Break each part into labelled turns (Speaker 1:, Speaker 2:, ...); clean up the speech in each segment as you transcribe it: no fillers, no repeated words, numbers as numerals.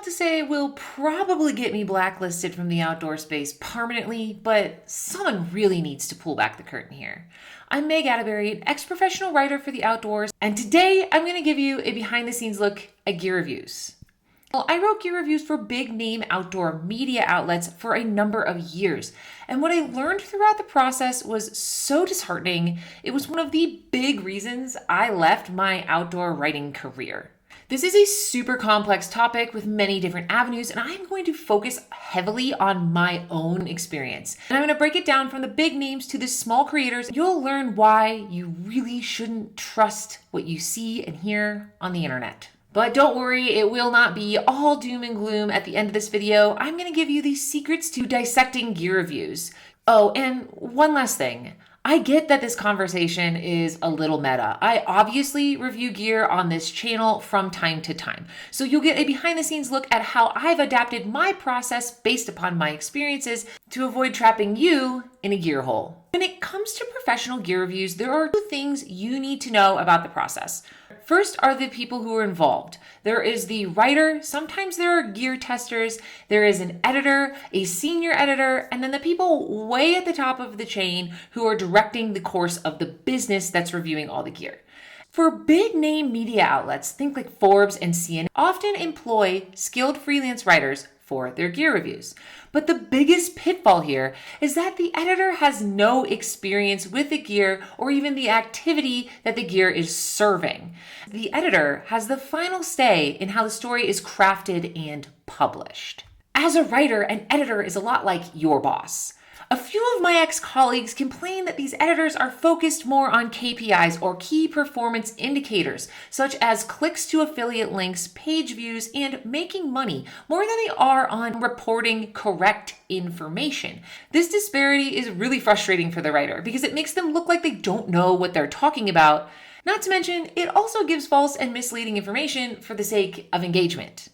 Speaker 1: about to say will probably get me blacklisted from the outdoor space permanently, but someone really needs to pull back the curtain here. I'm Meg Atterbury, an ex-professional writer for the outdoors, and today I'm going to give you a behind-the-scenes look at gear reviews. Well, I wrote gear reviews for big-name outdoor media outlets for a number of years, and what I learned throughout the process was so disheartening. It was one of the big reasons I left my outdoor writing career. This is a super complex topic with many different avenues, and I'm going to focus heavily on my own experience. And I'm going to break it down from the big names to the small creators. You'll learn why you really shouldn't trust what you see and hear on the internet. But don't worry, it will not be all doom and gloom at the end of this video. I'm going to give you the secrets to dissecting gear reviews. Oh, and one last thing. I get that this conversation is a little meta. I obviously review gear on this channel from time to time. So you'll get a behind the scenes look at how I've adapted my process based upon my experiences to avoid trapping you in a gear hole. When it comes to professional gear reviews, there are two things you need to know about the process. First are the people who are involved. There is the writer, sometimes there are gear testers, there is an editor, a senior editor, and then the people way at the top of the chain who are directing the course of the business that's reviewing all the gear. For big name media outlets, think like Forbes and CNN, often employ skilled freelance writers for their gear reviews. But the biggest pitfall here is that the editor has no experience with the gear or even the activity that the gear is serving. The editor has the final say in how the story is crafted and published. As a writer, an editor is a lot like your boss. A few of my ex-colleagues complain that these editors are focused more on KPIs or key performance indicators, such as clicks to affiliate links, page views, and making money, more than they are on reporting correct information. This disparity is really frustrating for the writer because it makes them look like they don't know what they're talking about. Not to mention, it also gives false and misleading information for the sake of engagement.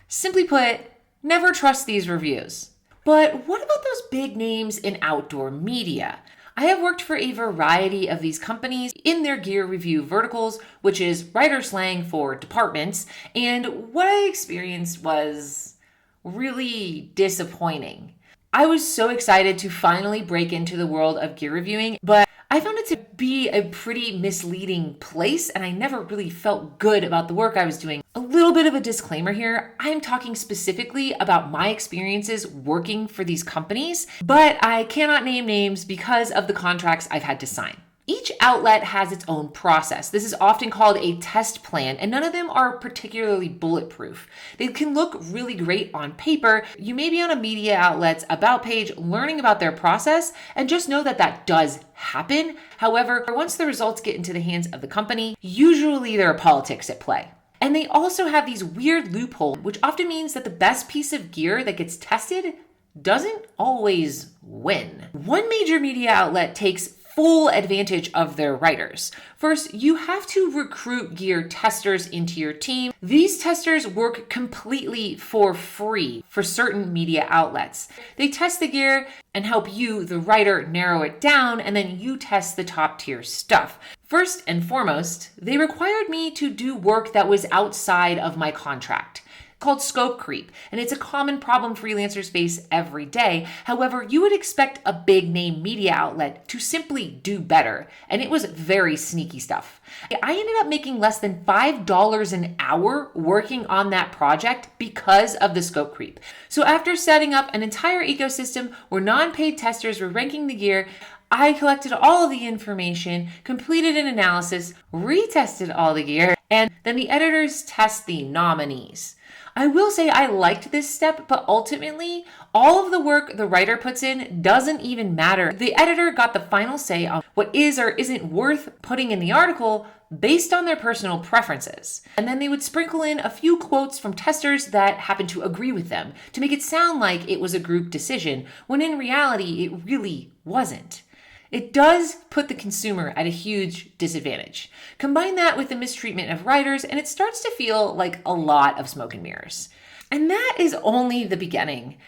Speaker 1: Simply put, never trust these reviews. But what about those big names in outdoor media? I have worked for a variety of these companies in their gear review verticals, which is writer slang for departments, and what I experienced was really disappointing. I was so excited to finally break into the world of gear reviewing, but I found it to be a pretty misleading place, and I never really felt good about the work I was doing. A little bit of a disclaimer here. I'm talking specifically about my experiences working for these companies, but I cannot name names because of the contracts I've had to sign. Each outlet has its own process. This is often called a test plan, and none of them are particularly bulletproof. They can look really great on paper. You may be on a media outlet's about page learning about their process, and just know that that does happen. However, once the results get into the hands of the company, usually there are politics at play. And they also have these weird loopholes, which often means that the best piece of gear that gets tested doesn't always win. One major media outlet takes full advantage of their writers. First, you have to recruit gear testers into your team. These testers work completely for free for certain media outlets. They test the gear and help you, the writer, narrow it down, and then you test the top tier stuff. First and foremost, they required me to do work that was outside of my contract, called scope creep, and it's a common problem freelancers face every day. However, you would expect a big name media outlet to simply do better, and it was very sneaky stuff. I ended up making less than $5 an hour working on that project because of the scope creep. So after setting up an entire ecosystem where non-paid testers were ranking the gear, I collected all of the information, completed an analysis, retested all the gear, and then the editors test the nominees. I will say I liked this step, but ultimately, all of the work the writer puts in doesn't even matter. The editor got the final say on what is or isn't worth putting in the article based on their personal preferences. And then they would sprinkle in a few quotes from testers that happened to agree with them to make it sound like it was a group decision, when in reality, it really wasn't. It does put the consumer at a huge disadvantage. Combine that with the mistreatment of writers, and it starts to feel like a lot of smoke and mirrors. And that is only the beginning.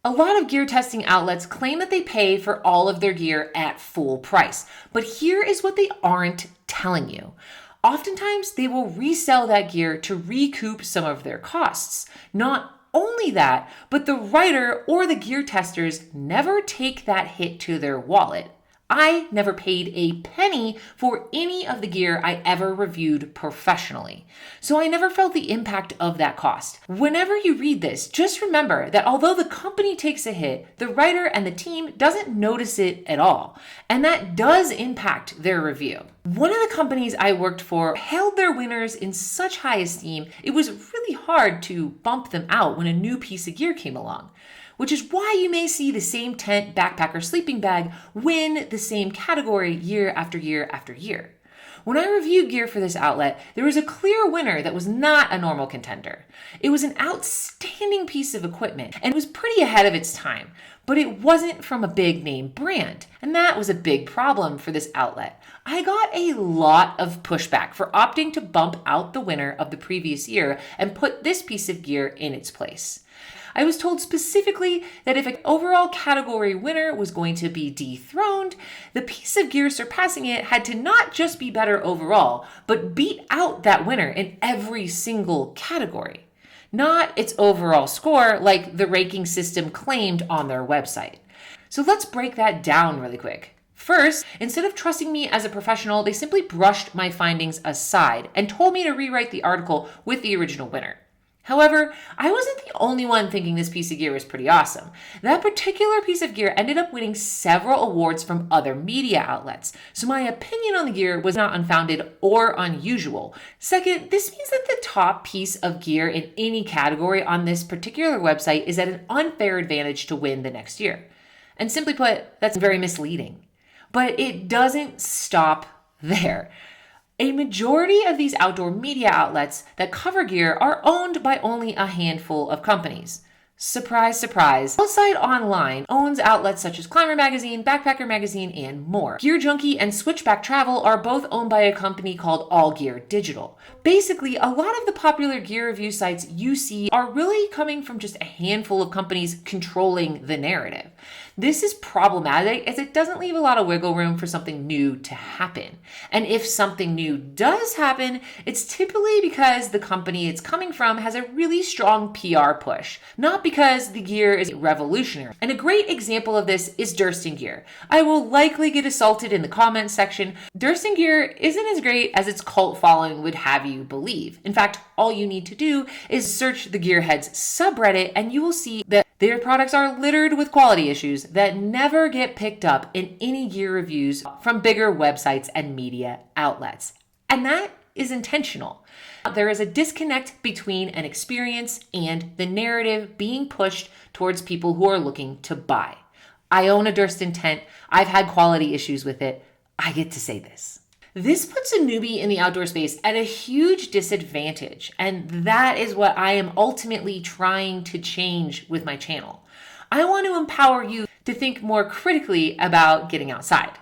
Speaker 1: A lot of gear testing outlets claim that they pay for all of their gear at full price. But here is what they aren't telling you. Oftentimes, they will resell that gear to recoup some of their costs. Not only that, but the writer or the gear testers never take that hit to their wallet. I never paid a penny for any of the gear I ever reviewed professionally, so I never felt the impact of that cost. Whenever you read this, just remember that although the company takes a hit, the writer and the team doesn't notice it at all, and that does impact their review. One of the companies I worked for held their winners in such high esteem, it was really hard to bump them out when a new piece of gear came along. Which is why you may see the same tent, backpack, or sleeping bag win the same category year after year after year. When I reviewed gear for this outlet, there was a clear winner that was not a normal contender. It was an outstanding piece of equipment and it was pretty ahead of its time, but it wasn't from a big name brand, and that was a big problem for this outlet. I got a lot of pushback for opting to bump out the winner of the previous year and put this piece of gear in its place. I was told specifically that if an overall category winner was going to be dethroned, the piece of gear surpassing it had to not just be better overall, but beat out that winner in every single category, not its overall score like the ranking system claimed on their website. So let's break that down really quick. First, instead of trusting me as a professional, they simply brushed my findings aside and told me to rewrite the article with the original winner. However, I wasn't the only one thinking this piece of gear was pretty awesome. That particular piece of gear ended up winning several awards from other media outlets, so my opinion on the gear was not unfounded or unusual. Second, this means that the top piece of gear in any category on this particular website is at an unfair advantage to win the next year. And simply put, that's very misleading. But it doesn't stop there. A majority of these outdoor media outlets that cover gear are owned by only a handful of companies. Surprise, surprise. Outside Online owns outlets such as Climber Magazine, Backpacker Magazine, and more. Gear Junkie and Switchback Travel are both owned by a company called All Gear Digital. Basically, a lot of the popular gear review sites you see are really coming from just a handful of companies controlling the narrative. This is problematic as it doesn't leave a lot of wiggle room for something new to happen. And if something new does happen, it's typically because the company it's coming from has a really strong PR push, not because the gear is revolutionary. And a great example of this is Durston Gear. I will likely get assaulted in the comments section. Durston Gear isn't as great as its cult following would have you believe. In fact, all you need to do is search the Gearheads subreddit and you will see that their products are littered with quality issues that never get picked up in any gear reviews from bigger websites and media outlets. And that is intentional. There is a disconnect between an experience and the narrative being pushed towards people who are looking to buy. I own a Durston tent. I've had quality issues with it. I get to say this. This puts a newbie in the outdoor space at a huge disadvantage, and that is what I am ultimately trying to change with my channel. I want to empower you to think more critically about getting outside.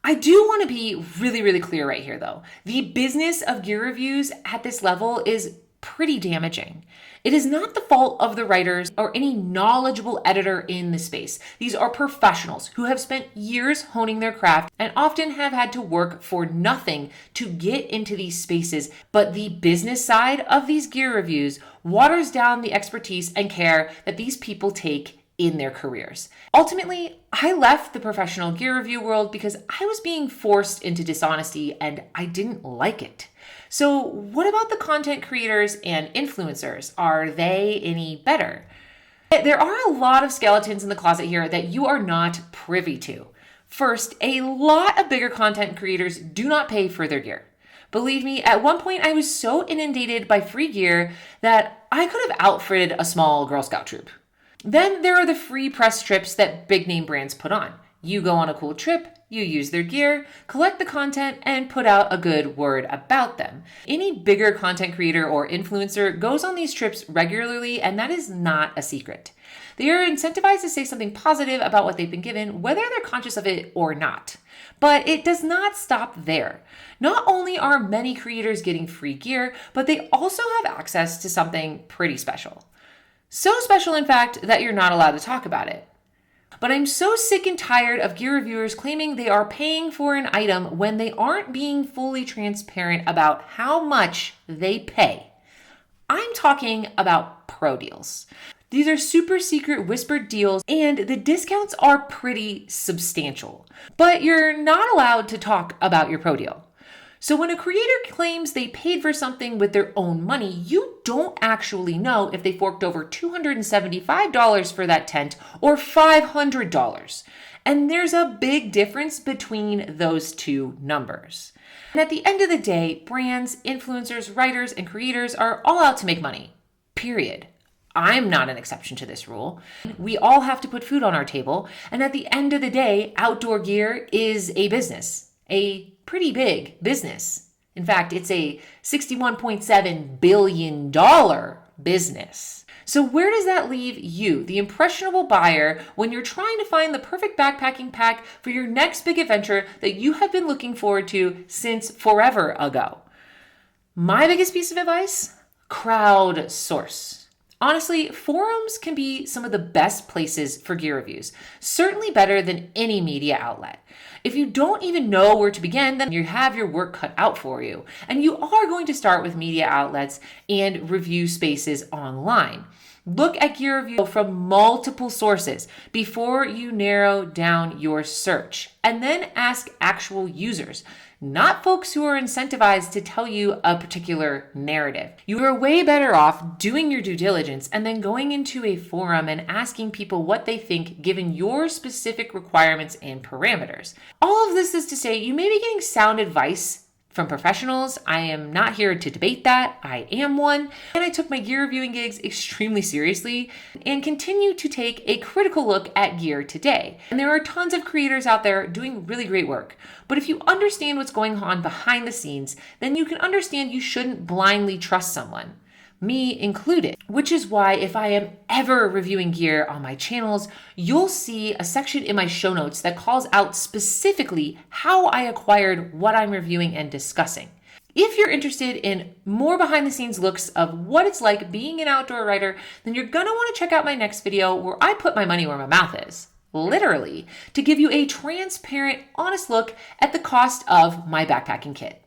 Speaker 1: I do want to be really, really clear right here though. The business of gear reviews at this level is pretty damaging. It is not the fault of the writers or any knowledgeable editor in the space. These are professionals who have spent years honing their craft and often have had to work for nothing to get into these spaces. But the business side of these gear reviews waters down the expertise and care that these people take in their careers. Ultimately, I left the professional gear review world because I was being forced into dishonesty and I didn't like it. So what about the content creators and influencers? Are they any better? There are a lot of skeletons in the closet here that you are not privy to. First, a lot of bigger content creators do not pay for their gear. Believe me, at one point I was so inundated by free gear that I could have outfitted a small Girl Scout troop. Then there are the free press trips that big name brands put on. You go on a cool trip, you use their gear, collect the content, and put out a good word about them. Any bigger content creator or influencer goes on these trips regularly, and that is not a secret. They are incentivized to say something positive about what they've been given, whether they're conscious of it or not. But it does not stop there. Not only are many creators getting free gear, but they also have access to something pretty special. So special, in fact, that you're not allowed to talk about it. But I'm so sick and tired of gear reviewers claiming they are paying for an item when they aren't being fully transparent about how much they pay. I'm talking about pro deals. These are super secret whispered deals, and the discounts are pretty substantial. But you're not allowed to talk about your pro deal. So when a creator claims they paid for something with their own money, you don't actually know if they forked over $275 for that tent or $500. And there's a big difference between those two numbers. And at the end of the day, brands, influencers, writers, and creators are all out to make money. Period. I'm not an exception to this rule. We all have to put food on our table. And at the end of the day, outdoor gear is a business, a pretty big business. In fact, it's a $61.7 billion business. So where does that leave you, the impressionable buyer, when you're trying to find the perfect backpacking pack for your next big adventure that you have been looking forward to since forever ago? My biggest piece of advice? Crowdsource. Honestly, forums can be some of the best places for gear reviews, certainly better than any media outlet. If you don't even know where to begin, then you have your work cut out for you. And you are going to start with media outlets and review spaces online. Look at gear review from multiple sources before you narrow down your search, and then ask actual users, not folks who are incentivized to tell you a particular narrative. You are way better off doing your due diligence and then going into a forum and asking people what they think given your specific requirements and parameters. All of this is to say you may be getting sound advice from professionals. I am not here to debate that. I am one. And I took my gear reviewing gigs extremely seriously and continue to take a critical look at gear today. And there are tons of creators out there doing really great work. But if you understand what's going on behind the scenes, then you can understand you shouldn't blindly trust someone, me included, which is why if I am ever reviewing gear on my channels, you'll see a section in my show notes that calls out specifically how I acquired what I'm reviewing and discussing. If you're interested in more behind the scenes looks of what it's like being an outdoor writer, then you're gonna wanna check out my next video where I put my money where my mouth is, literally, to give you a transparent, honest look at the cost of my backpacking kit.